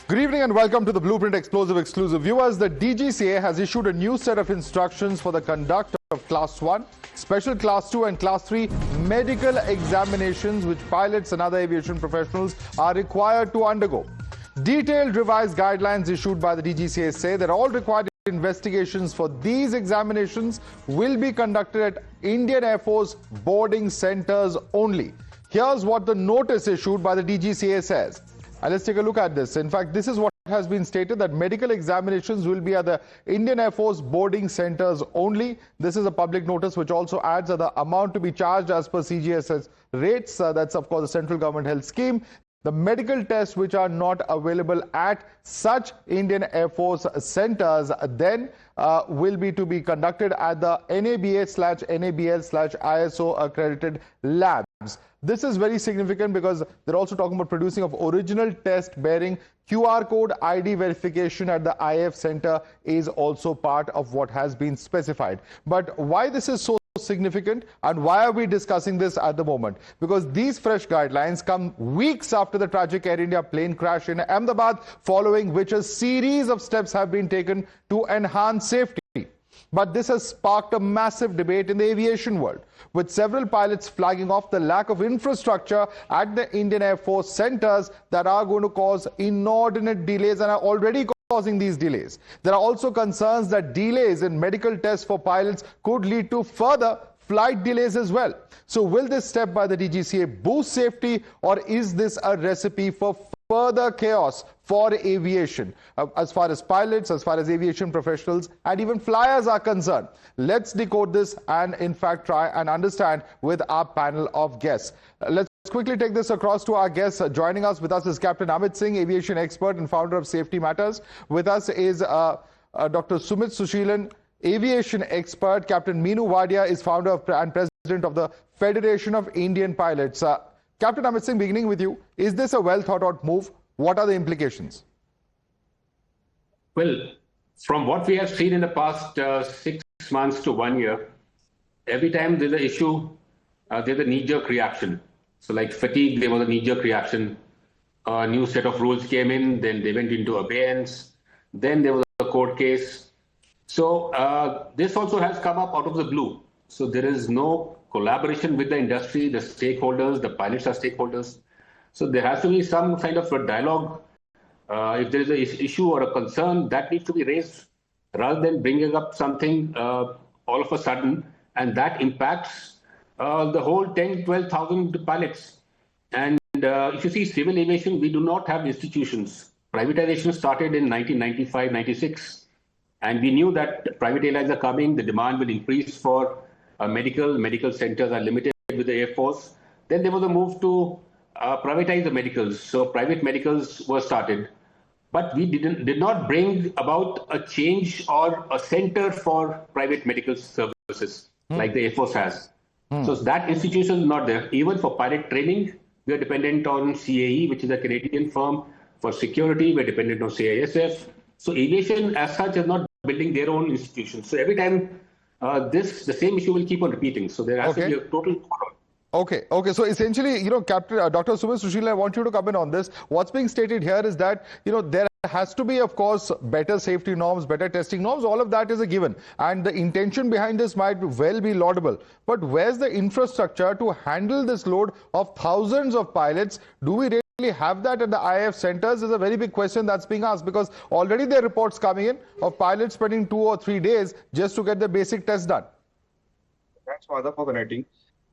Good evening and welcome to the Blueprint Explosive Exclusive. Viewers, the DGCA has issued a new set of instructions for the conduct of Class 1, Special Class 2 and Class 3 medical examinations which pilots and other aviation professionals are required to undergo. Detailed revised guidelines issued by the DGCA say that all required investigations for these examinations will be conducted at Indian Air Force boarding centres only. Here's what the notice issued by the DGCA says. Let's take a look at this. In fact, this is what has been stated, that medical examinations will be at the Indian Air Force boarding centres only. This is a public notice which also adds that the amount to be charged as per CGSS rates, that's of course the central government health scheme. The medical tests which are not available at such Indian Air Force centres then will be to be conducted at the NABA/NABL/ISO accredited labs. This is very significant because they're also talking about producing of original test bearing QR code ID verification at the IAF Centre is also part of what has been specified. But why this is so significant and why are we discussing this at the moment? Because these fresh guidelines come weeks after the tragic Air India plane crash in Ahmedabad, following which a series of steps have been taken to enhance safety. But this has sparked a massive debate in the aviation world, with several pilots flagging off the lack of infrastructure at the Indian Air Force centres that are going to cause inordinate delays and are already causing these delays. There are also concerns that delays in medical tests for pilots could lead to further flight delays as well. So will this step by the DGCA boost safety, or is this a recipe for further chaos for aviation as far as pilots, as far as aviation professionals and even flyers are concerned? Let's decode this and in fact try and understand with our panel of guests. Let's quickly take this across to our guests. Joining us with us is Captain Amit Singh, aviation expert and founder of Safety Matters. With us is Dr. Sumit Sushilan, aviation expert. Captain Meenu Wadia is founder and president of the Federation of Indian Pilots. Captain Amit Singh, beginning with you, is this a well thought out move? What are the implications? Well, from what we have seen in the past 6 months to 1 year, every time there's an issue, there's a knee-jerk reaction. So like fatigue, there was a knee-jerk reaction. A new set of rules came in, then they went into abeyance. Then there was a court case. So this also has come up out of the blue. So there is no collaboration with the industry, the stakeholders, the pilots are stakeholders. So there has to be some kind of a dialogue. If there is an issue or a concern, that needs to be raised rather than bringing up something all of a sudden, and that impacts the whole 10,000-12,000 pilots. And if you see civil aviation, we do not have institutions. Privatization started in 1995-96, and we knew that private airlines are coming, the demand will increase for medical centers are limited with the Air Force. Then there was a move to privatize the medicals. So private medicals were started. But we did not bring about a change or a center for private medical services like the Air Force has. So that institution is not there. Even for pilot training, we are dependent on CAE, which is a Canadian firm. For security, we are dependent on CISF. So aviation as such is not building their own institutions. So every time the same issue will keep on repeating. So there has to be a total. Okay. So essentially, Captain Dr. Sumit Sushila, I want you to come in on this. What's being stated here is that, there has to be, of course, better safety norms, better testing norms. All of that is a given. And the intention behind this might well be laudable. But where's the infrastructure to handle this load of thousands of pilots? Do we really have that at the IAF centres is a very big question that's being asked, because already there are reports coming in of pilots spending 2 or 3 days just to get the basic tests done. Thanks, Father, for connecting.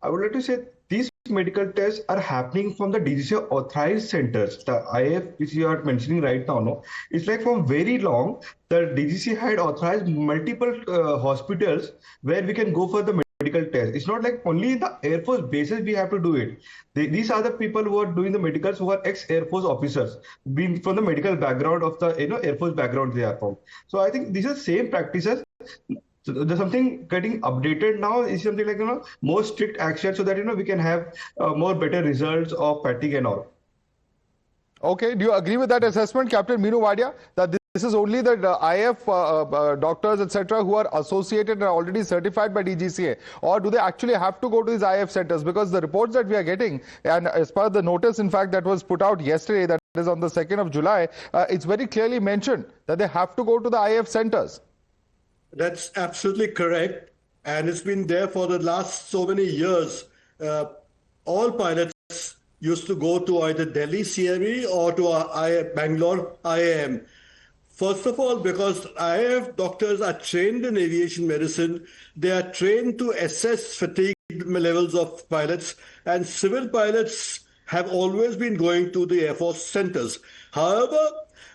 I would like to say these medical tests are happening from the DGCA authorized centers. The IAF, which you are mentioning right now, no, it's like from very long, the DGCA had authorized multiple hospitals where we can go for the medical test. It's not like only in the Air Force bases we have to do it. These are the people who are doing the medicals who are ex-Air Force officers, being from the medical background of the Air Force background they are from. So I think these are same practices. So there's something getting updated now is something like more strict action so that we can have more better results of fatigue and all. Okay, do you agree with that assessment, Captain Meenu Wadia, that this is only the IAF doctors, etc., who are associated and already certified by DGCA, or do they actually have to go to these IAF centers? Because the reports that we are getting, and as per the notice, in fact, that was put out yesterday, that is on the 2nd of July, it's very clearly mentioned that they have to go to the IAF centers. That's absolutely correct. And it's been there for the last so many years. All pilots used to go to either Delhi CME or to Bangalore IAM. First of all, because IAF doctors are trained in aviation medicine, they are trained to assess fatigue levels of pilots, and civil pilots have always been going to the Airforce centers. However,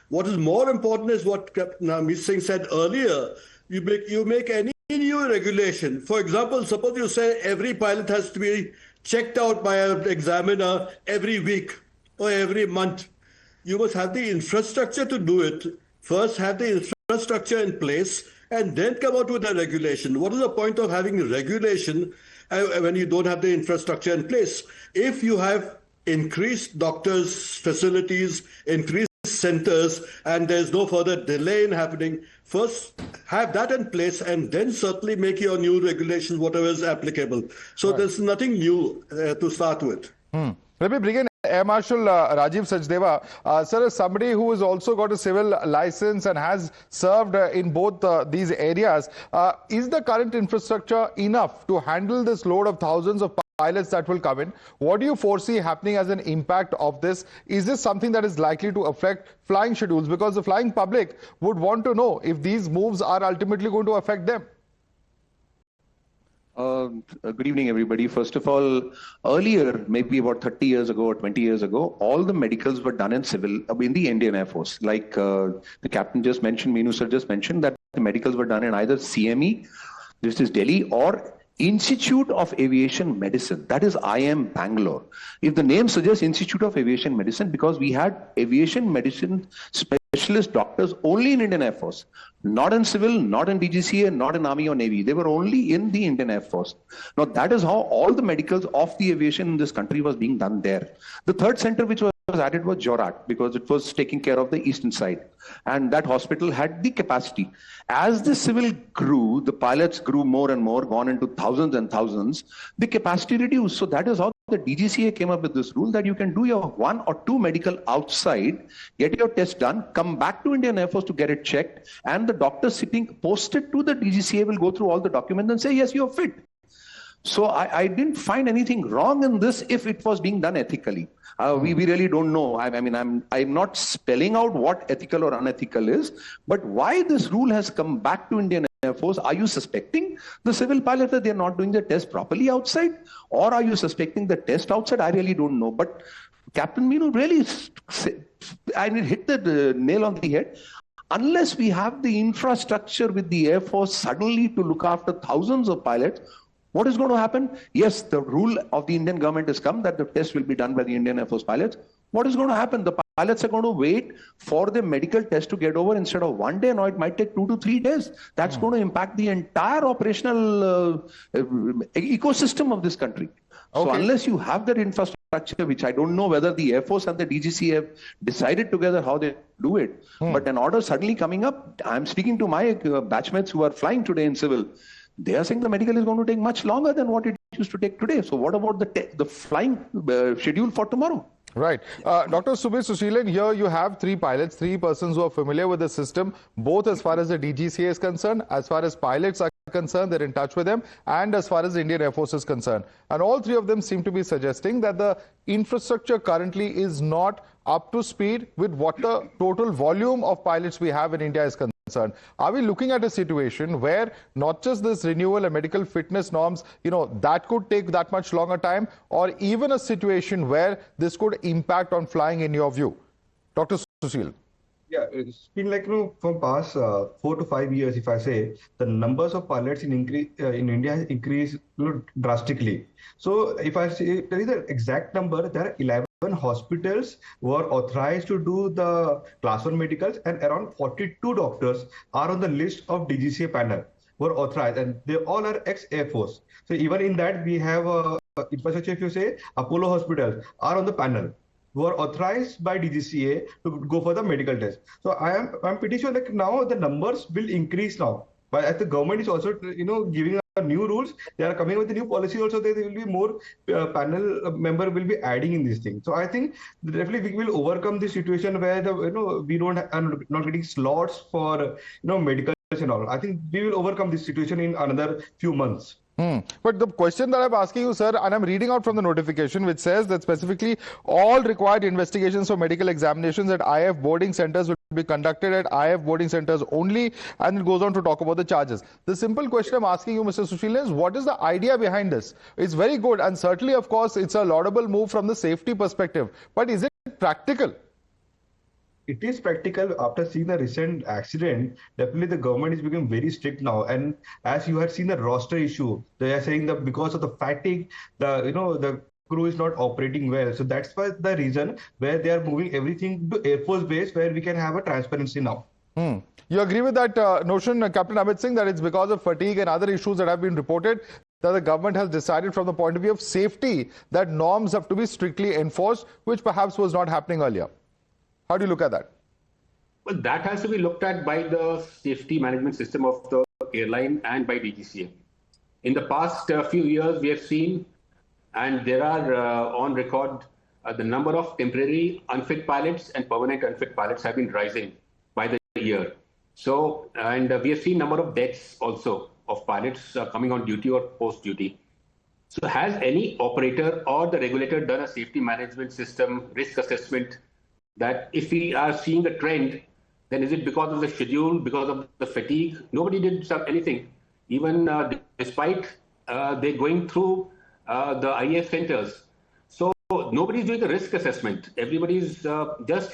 what is more important is what Captain Amit Singh said earlier. You make any new regulation. For example, suppose you say every pilot has to be checked out by an examiner every week or every month. You must have the infrastructure to do it. First, have the infrastructure in place and then come out with a regulation. What is the point of having regulation when you don't have the infrastructure in place? If you have increased doctors' facilities, increased centers, and there's no further delay in happening, first have that in place and then certainly make your new regulations, whatever is applicable. So there's nothing new to start with. Let me bring in Air Marshal Rajiv Sachdeva. Sir, as somebody who has also got a civil license and has served in both these areas, is the current infrastructure enough to handle this load of thousands of pilots that will come in? What do you foresee happening as an impact of this? Is this something that is likely to affect flying schedules? Because the flying public would want to know if these moves are ultimately going to affect them. Good evening, everybody. First of all, earlier, maybe about 30 years ago or 20 years ago, all the medicals were done in the Indian Air Force. Like the captain just mentioned, Meenu sir just mentioned, that the medicals were done in either CME, this is Delhi, or Institute of Aviation Medicine, that is IIM Bangalore. If the name suggests Institute of Aviation Medicine, because we had aviation medicine specialist doctors only in Indian Air Force, not in civil, not in DGCA, not in Army or Navy. They were only in the Indian Air Force. Now that is how all the medicals of the aviation in this country was being done there. The third center which was added was Jorat, because it was taking care of the eastern side, and that hospital had the capacity. As the civil grew, the pilots grew more and more, gone into thousands and thousands, the capacity reduced. So that is how the DGCA came up with this rule that you can do your 1 or 2 medical outside, get your test done, come back to Indian Air Force to get it checked, and the doctor sitting posted to the DGCA will go through all the documents and say, yes, you're fit. So I didn't find anything wrong in this if it was being done ethically. We really don't know. I'm not spelling out what ethical or unethical is, but why this rule has come back to Indian Air Force? Are you suspecting the civil pilot that they're not doing the test properly outside? Or are you suspecting the test outside? I really don't know. But Captain Meenu really hit the nail on the head. Unless we have the infrastructure with the Air Force suddenly to look after thousands of pilots, what is going to happen? Yes, the rule of the Indian government has come that the test will be done by the Indian Air Force pilots. What is going to happen? The pilots are going to wait for the medical test to get over instead of 1 day. Now it might take 2 to 3 days. That's going to impact the entire operational ecosystem of this country. So unless you have that infrastructure, which I don't know whether the Air Force and the DGC have decided together how they do it, but an order suddenly coming up, I'm speaking to my batchmates who are flying today in civil. They are saying the medical is going to take much longer than what it used to take today. So what about the flying schedule for tomorrow? Right. Dr. Subir Sushilan, here you have 3 pilots, 3 persons who are familiar with the system, both as far as the DGCA is concerned, as far as pilots are concerned, they're in touch with them, and as far as the Indian Air Force is concerned. And all 3 of them seem to be suggesting that the infrastructure currently is not up to speed with what the total volume of pilots we have in India is concerned. Are we looking at a situation where not just this renewal and medical fitness norms, that could take that much longer time, or even a situation where this could impact on flying in your view? Dr. Sushil. Yeah, it's been like, from past 4 to 5 years, if I say, the numbers of pilots in India has increased drastically. So if I say, tell you the exact number, there are 11 hospitals were authorized to do the class 1 medicals, and around 42 doctors are on the list of DGCA panel were authorized, and they all are ex-Air Force. So even in that, we have infrastructure. If you say Apollo hospitals are on the panel who are authorized by DGCA to go for the medical test. So I'm pretty sure like now the numbers will increase now, but as the government is also giving new rules, they are coming with the new policy also, there will be more panel member will be adding in this thing. So I think definitely we will overcome this situation where we don't are not getting slots for medicals and all. I think we will overcome this situation in another few months. But the question that I'm asking you, sir, and I'm reading out from the notification, which says that specifically all required investigations for medical examinations at IAF boarding centers will be conducted at IAF boarding centers only, and it goes on to talk about the charges. The simple question I'm asking you, Mr. Sushil, is what is the idea behind this? It's very good, and certainly, of course, it's a laudable move from the safety perspective. But is it practical? It is practical. After seeing the recent accident, definitely the government is becoming very strict now. And as you had seen the roster issue, they are saying that because of the fatigue, the crew is not operating well. So that's why the reason where they are moving everything to Airforce base, where we can have a transparency now. You agree with that notion, Captain Amit Singh, that it's because of fatigue and other issues that have been reported that the government has decided from the point of view of safety that norms have to be strictly enforced, which perhaps was not happening earlier? How do you look at that? Well, that has to be looked at by the safety management system of the airline and by DGCA. In the past few years, we have seen, and there are on record, the number of temporary unfit pilots and permanent unfit pilots have been rising by the year. So, and we have seen number of deaths also of pilots coming on duty or post-duty. So has any operator or the regulator done a safety management system risk assessment that if we are seeing a trend, then is it because of the schedule, because of the fatigue? Nobody did anything, even despite they going through the IAF centers. So nobody's doing a risk assessment. Everybody's just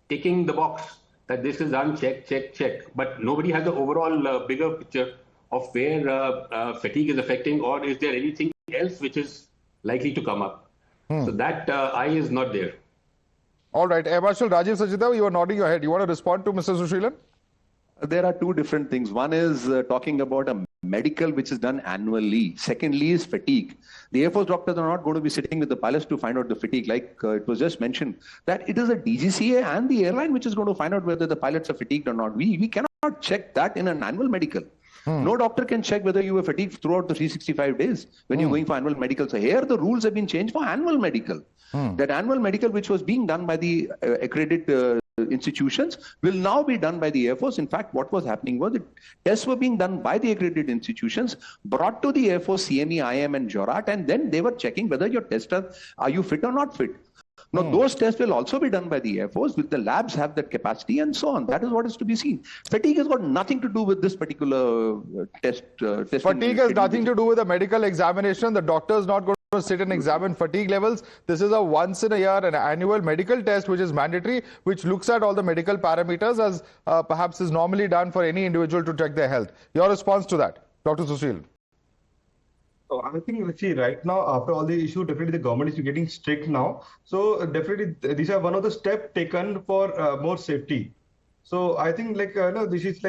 ticking the box that this is done, check, check, check. But nobody has the overall bigger picture of where fatigue is affecting, or is there anything else which is likely to come up. So that eye is not there. All right, Air Marshal Rajiv Sachdev, you are nodding your head. You want to respond to Mr. Sushilan? There are two different things. One is talking about a medical which is done annually. Secondly is fatigue. The Air Force doctors are not going to be sitting with the pilots to find out the fatigue. Like it was just mentioned, that it is a DGCA and the airline which is going to find out whether the pilots are fatigued or not. We cannot check that in an annual medical. No doctor can check whether you were fatigued throughout the 365 days when you're going for annual medical. So here the rules have been changed for annual medical. That annual medical which was being done by the accredited institutions will now be done by the Air Force. In fact, what was happening was tests were being done by the accredited institutions, brought to the Air Force CME, IM and JORAT, and then they were checking whether your tester, are you fit or not fit. Now, those tests will also be done by the Air Force, with the labs have that capacity and so on. That is what is to be seen. Fatigue has got nothing to do with this particular test. Fatigue has nothing to do with the medical examination. The doctor is not going to sit and examine fatigue levels. This is a once in a year, an annual medical test, which is mandatory, which looks at all the medical parameters as perhaps is normally done for any individual to check their health. Your response to that, Dr. Sushil? So I think, let's see, right now, after all the issue, definitely the government is getting strict now. So definitely these are one of the steps taken for more safety. So I think this is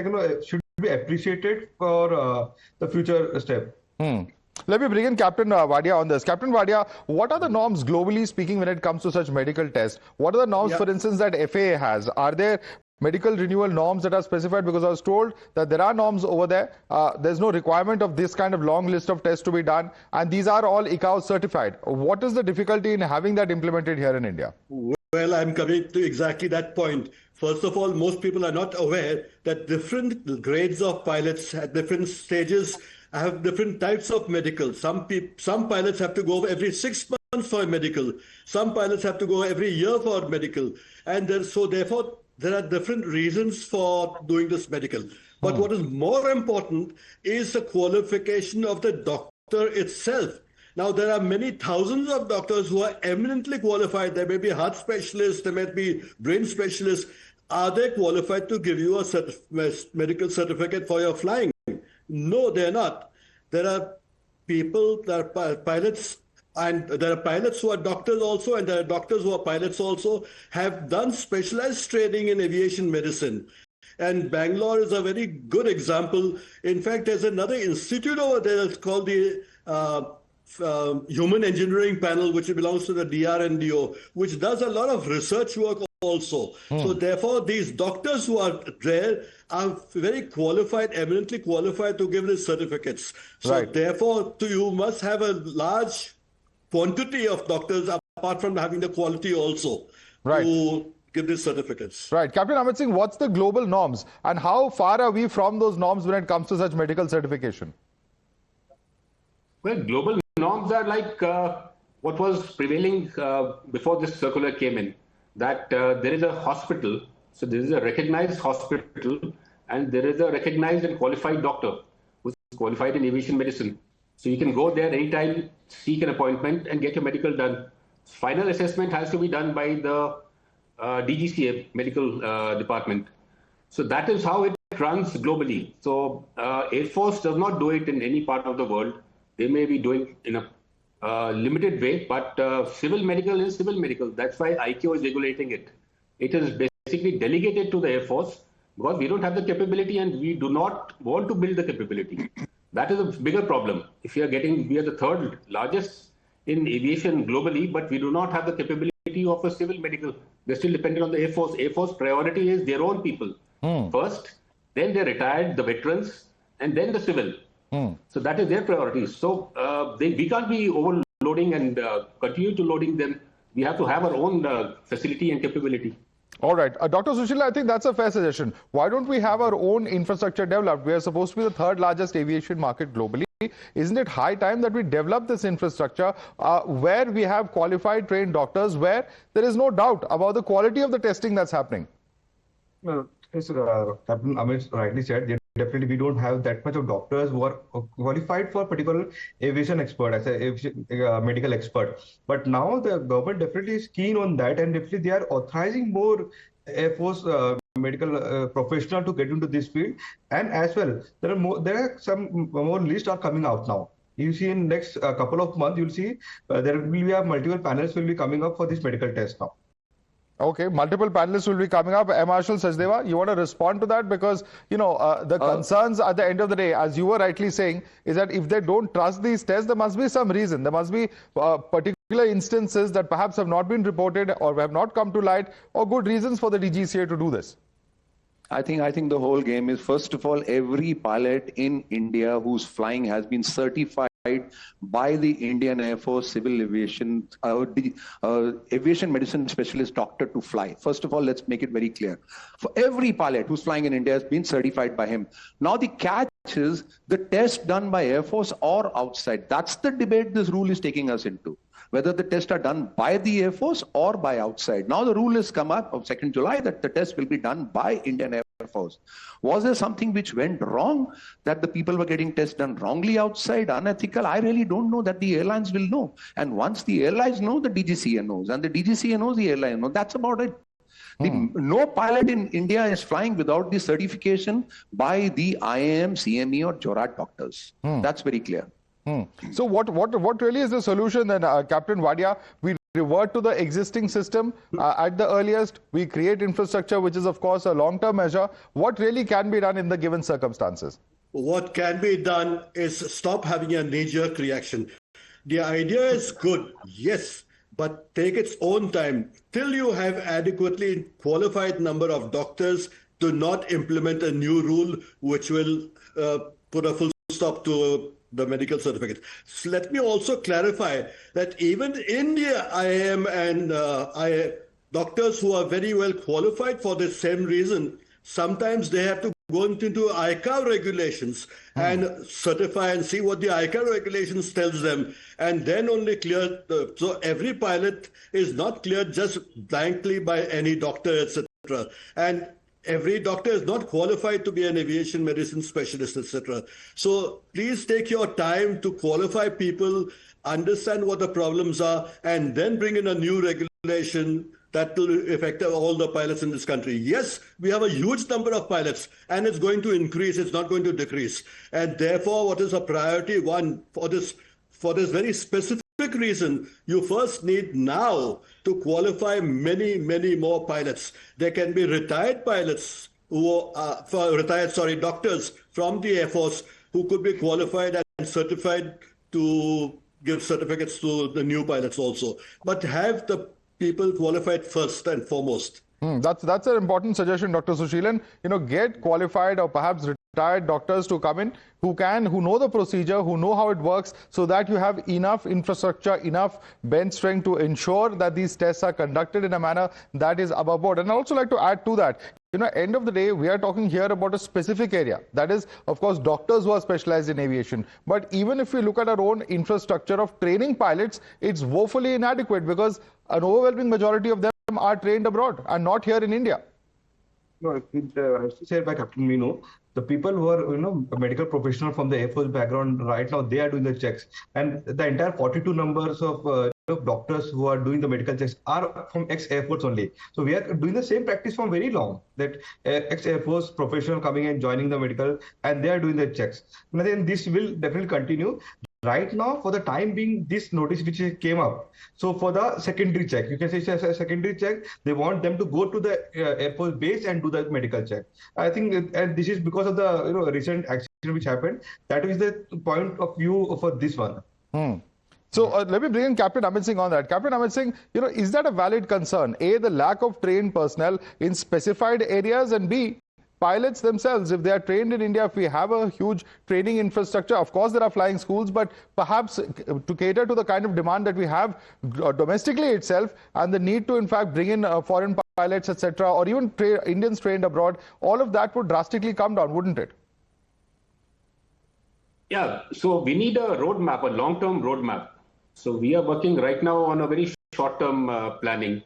should be appreciated for the future step. Let me bring in Captain Wadia on this. Captain Wadia, what are the norms globally speaking when it comes to such medical tests? What are the norms, for instance, that FAA has? Are there medical renewal norms that are specified? Because I was told that there are norms over there. There's no requirement of this kind of long list of tests to be done. And these are all ICAO certified. What is the difficulty in having that implemented here in India? Well, I'm coming to exactly that point. First of all, most people are not aware that different grades of pilots at different stages have different types of medical. Some pilots have to go every 6 months for a medical. Some pilots have to go every year for medical. And therefore, there are different reasons for doing this medical. But what is more important is the qualification of the doctor itself. Now, there are many thousands of doctors who are eminently qualified. There may be heart specialists, there may be brain specialists. Are they qualified to give you a medical certificate for your flying? No, they're not. There are people, there are pilots, and there are pilots who are doctors also, and there are doctors who are pilots also, have done specialized training in aviation medicine. And Bangalore is a very good example. In fact, there's another institute over there that's called the Human Engineering Panel, which belongs to the DRNDO, which does a lot of research work also. So therefore, these doctors who are there are very qualified, eminently qualified to give these certificates. So therefore, you must have a large quantity of doctors apart from having the quality also to give these certificates. Right. Captain Amit Singh, what's the global norms and how far are we from those norms when it comes to such medical certification? Well, global norms are like what was prevailing before this circular came in, that there is a hospital, so there is a recognized hospital and there is a recognized and qualified doctor who is qualified in aviation medicine. So you can go there anytime, seek an appointment and get your medical done. Final assessment has to be done by the DGCA medical department. So that is how it runs globally. So Airforce does not do it in any part of the world. They may be doing in a limited way, but civil medical is civil medical. That's why ICAO is regulating it. It is basically delegated to the Air Force because we don't have the capability and we do not want to build the capability. That is a bigger problem. If we are the third largest in aviation globally, but we do not have the capability of a civil medical. They're still dependent on the Air Force. Air Force priority is their own people first, then the retired, the veterans, and then the civil. So that is their priority. So we can't be overloading and continue to loading them. We have to have our own facility and capability. All right. Dr. Sushila, I think that's a fair suggestion. Why don't we have our own infrastructure developed? We are supposed to be the third largest aviation market globally. Isn't it high time that we develop this infrastructure where we have qualified, trained doctors, where there is no doubt about the quality of the testing that's happening? Well, as Captain Amit rightly said, definitely we don't have that much of doctors who are qualified for particular aviation expert, as a medical expert. But now the government definitely is keen on that, and definitely they are authorizing more Air Force medical professional to get into this field. And as well, there are some more lists are coming out now. You see in next couple of months, you'll see there will be multiple panels will be coming up for this medical test now. Okay, multiple panelists will be coming up. Air Marshal Sachdeva, you want to respond to that? Because, you know, the concerns at the end of the day, as you were rightly saying, is that if they don't trust these tests, there must be some reason. There must be particular instances that perhaps have not been reported or have not come to light, or good reasons for the DGCA to do this. I think the whole game is, first of all, every pilot in India who's flying has been certified by the Indian Air Force Civil Aviation Aviation Medicine Specialist doctor to fly. First of all, let's make it very clear. For every pilot who's flying in India has been certified by him. Now the catch is the test done by Air Force or outside. That's the debate this rule is taking us into. Whether the tests are done by the Air Force or by outside. Now the rule has come up of 2nd July that the test will be done by Indian Air Force. Was there something which went wrong, that the people were getting tests done wrongly outside, unethical? I really don't know. That the airlines will know. And once the airlines know, the DGCA knows. And the DGCA knows, the airline knows. That's about it. No pilot in India is flying without the certification by the IAM, CME or Jorat doctors. That's very clear. So what really is the solution then, Captain Wadia? We revert to the existing system at the earliest. We create infrastructure, which is of course a long-term measure. What really can be done in the given circumstances? What can be done is stop having a knee-jerk reaction. The idea is good, yes, but take its own time. Till you have adequately qualified number of doctors, do not implement a new rule which will put a full stop to the medical certificate. So let me also clarify that even in the IAM and doctors who are very well qualified for the same reason, sometimes they have to go into ICAO regulations and certify and see what the ICAO regulations tells them, and then only clear. So every pilot is not cleared just blankly by any doctor, etc. And every doctor is not qualified to be an aviation medicine specialist, etc. So please take your time to qualify people, understand what the problems are, and then bring in a new regulation that will affect all the pilots in this country. Yes, we have a huge number of pilots, and it's going to increase. It's not going to decrease. And therefore, what is a priority one for this very specific reason, you first need now to qualify many more pilots. There can be retired pilots who are doctors from the Air Force who could be qualified and certified to give certificates to the new pilots also. But have the people qualified first and foremost. That's an important suggestion, Dr. Sushilan. Get qualified or perhaps retired doctors to come in who know the procedure, who know how it works, so that you have enough infrastructure, enough bench strength to ensure that these tests are conducted in a manner that is above board. And I'd also like to add to that, end of the day, we are talking here about a specific area. That is, of course, doctors who are specialized in aviation. But even if we look at our own infrastructure of training pilots, it's woefully inadequate because an overwhelming majority of them are trained abroad and not here in India. No, as said by Captain Mino, the people who are, a medical professional from the Air Force background right now, they are doing the checks. And the entire 42 numbers of doctors who are doing the medical checks are from ex-Air Force only. So we are doing the same practice from very long, that ex-Air Force professional coming and joining the medical, and they are doing the checks. And then this will definitely continue. Right now, for the time being, this notice which came up, so for the secondary check, you can say as a secondary check, they want them to go to the Air Force base and do the medical check. I think and this is because of the recent accident which happened. That is the point of view for this one. So let me bring in Captain Amit Singh on that. Captain Amit Singh, is that a valid concern? A, the lack of trained personnel in specified areas, and B, pilots themselves, if they are trained in India, if we have a huge training infrastructure, of course there are flying schools, but perhaps to cater to the kind of demand that we have domestically itself, and the need to in fact bring in foreign pilots, etc., or even Indians trained abroad, all of that would drastically come down, wouldn't it? Yeah, so we need a roadmap, a long-term roadmap. So we are working right now on a very short-term planning.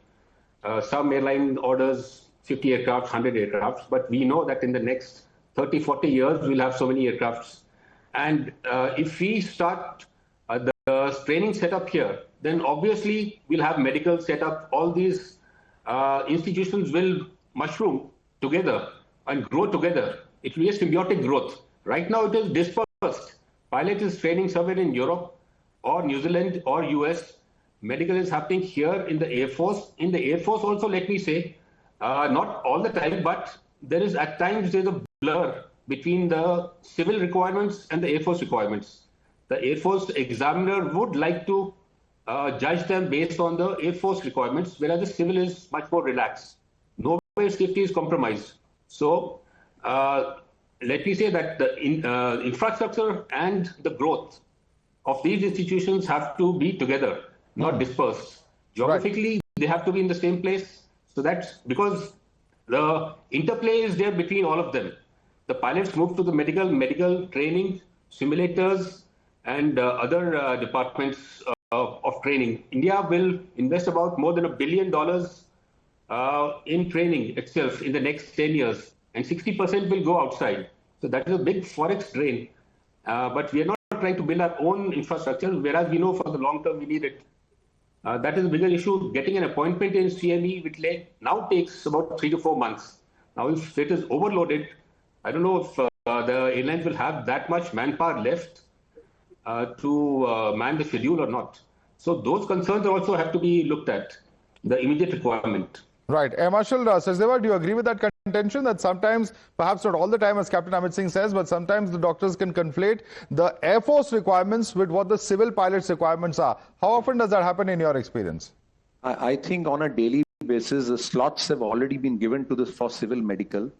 Some airline orders 50 aircraft, 100 aircrafts, but we know that in the next 30, 40 years, we'll have so many aircrafts. And if we start the training setup here, then obviously we'll have medical setup. All these institutions will mushroom together and grow together. It will be a symbiotic growth. Right now it is dispersed. Pilot is training somewhere in Europe or New Zealand or US. Medical is happening here in the Air Force. In the Air Force also, let me say, not all the time, but there is at times there's a blur between the civil requirements and the Air Force requirements. The Air Force examiner would like to judge them based on the Air Force requirements, whereas the civil is much more relaxed. Nowhere safety is compromised. So let me say that the infrastructure and the growth of these institutions have to be together, not dispersed. Geographically, they have to be in the same place. So that's because the interplay is there between all of them. The pilots move to the medical training, simulators, and other departments of training. India will invest about more than $1 billion in training itself in the next 10 years, and 60% will go outside. So that is a big forex drain. But we are not trying to build our own infrastructure, whereas we know for the long term we need it. That is a bigger issue. Getting an appointment in CME, which now takes about 3 to 4 months. Now, if it is overloaded, I don't know if the airlines will have that much manpower left to man the schedule or not. So those concerns also have to be looked at, the immediate requirement. Right. Air Marshal Sachdeva, do you agree with that contention that sometimes, perhaps not all the time as Captain Amit Singh says, but sometimes the doctors can conflate the Air Force requirements with what the civil pilots requirements are? How often does that happen in your experience? I think on a daily basis, the slots have already been given to for civil medical.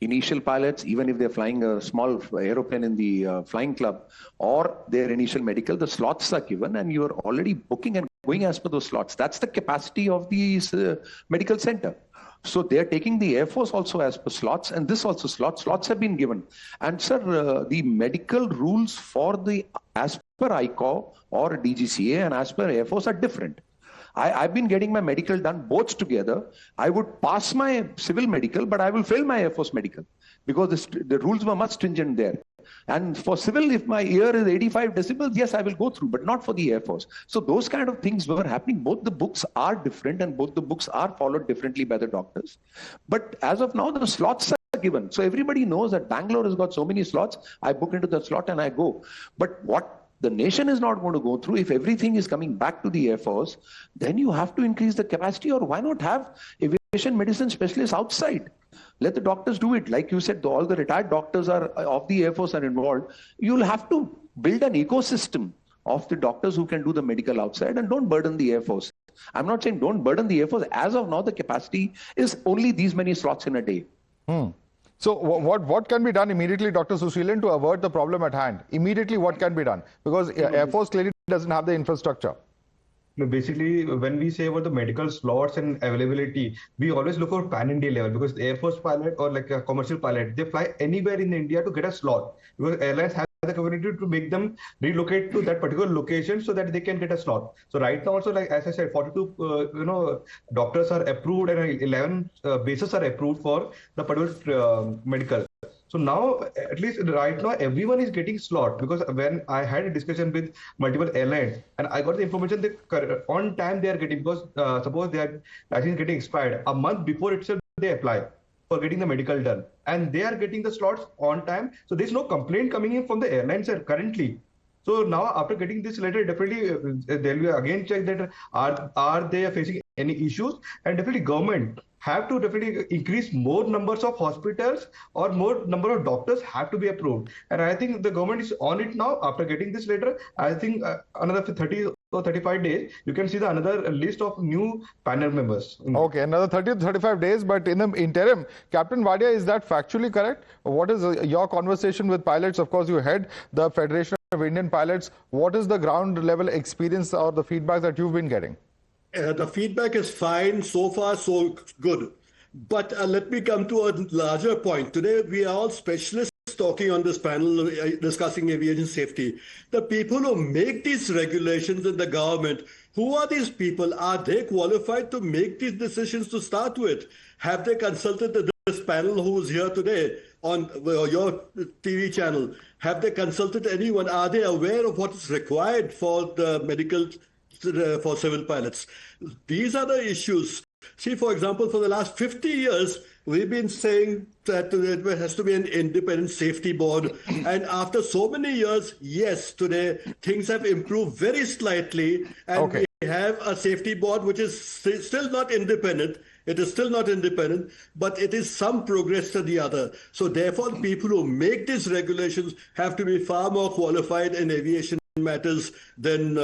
Initial pilots, even if they're flying a small aeroplane in the flying club or their initial medical, the slots are given and you're already booking and going as per those slots. That's the capacity of the medical center. So they're taking the Air Force also as per slots, and this also slots have been given. And sir, the medical rules for as per ICAO or DGCA and as per Air Force are different. I've been getting my medical done both together. I would pass my civil medical, but I will fail my Air Force medical because the rules were much stringent there. And for civil, if my ear is 85 decibels, yes, I will go through, but not for the Air Force. So those kind of things were happening. Both the books are different and both the books are followed differently by the doctors. But as of now, the slots are given. So everybody knows that Bangalore has got so many slots. I book into the slot and I go. But what the nation is not going to go through, if everything is coming back to the Air Force, then you have to increase the capacity, or why not have aviation medicine specialists outside? Let the doctors do it. Like you said, all the retired doctors of the Air Force are involved. You'll have to build an ecosystem of the doctors who can do the medical outside and don't burden the Air Force. I'm not saying don't burden the Air Force. As of now, the capacity is only these many slots in a day. So what can be done immediately, Dr. Sushilin, to avert the problem at hand? Immediately, what can be done? Because Air Force clearly doesn't have the infrastructure. No, basically, when we say about the medical slots and availability, we always look for pan-India level, because the Air Force pilot or like a commercial pilot, they fly anywhere in India to get a slot, because airlines have the capability to make them relocate to that particular location so that they can get a slot. So right now also, like as I said, 42 doctors are approved and 11 bases are approved for the particular medical. So now, at least right now, everyone is getting slot, because when I had a discussion with multiple airlines and I got the information that on time they are getting, because suppose their license is getting expired, a month before itself they apply for getting the medical done, and they are getting the slots on time. So there's no complaint coming in from the airlines currently. So now after getting this letter, definitely they'll be again check that are they facing any issues, and definitely government have to definitely increase more numbers of hospitals or more number of doctors have to be approved. And I think the government is on it now after getting this letter. I think another 30 or 35 days, you can see the another list of new panel members. Okay, another 30 to 35 days, but in the interim, Captain Wadia, is that factually correct? What is your conversation with pilots? Of course, you head the Federation of Indian Pilots. What is the ground level experience or the feedback that you've been getting? The feedback is fine. So far, so good. But let me come to a larger point. Today, we are all specialists talking on this panel discussing aviation safety. The people who make these regulations in the government, who are these people? Are they qualified to make these decisions to start with? Have they consulted this panel who is here today on your TV channel? Have they consulted anyone? Are they aware of what is required for the medical for civil pilots? These are the issues. See, for example, for the last 50 years, we've been saying that there has to be an independent safety board. And after so many years, yes, today things have improved very slightly. And we have a safety board which is still not independent. It is still not independent, but it is some progress to the other. So therefore, the people who make these regulations have to be far more qualified in aviation matters than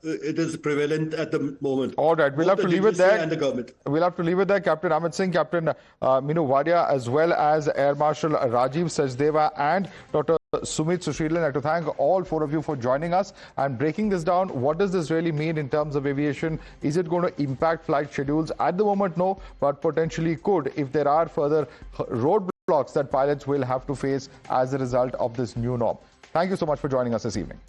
it is prevalent at the moment. All right, we'll have to leave it there. And the government. We'll have to leave it there. Captain Amit Singh, Captain Minu Wadia, as well as Air Marshal Rajiv Sachdeva and Dr. Sumit Sushilin. I'd like to thank all four of you for joining us and breaking this down. What does this really mean in terms of aviation? Is it going to impact flight schedules? At the moment, no, but potentially could if there are further roadblocks that pilots will have to face as a result of this new norm. Thank you so much for joining us this evening.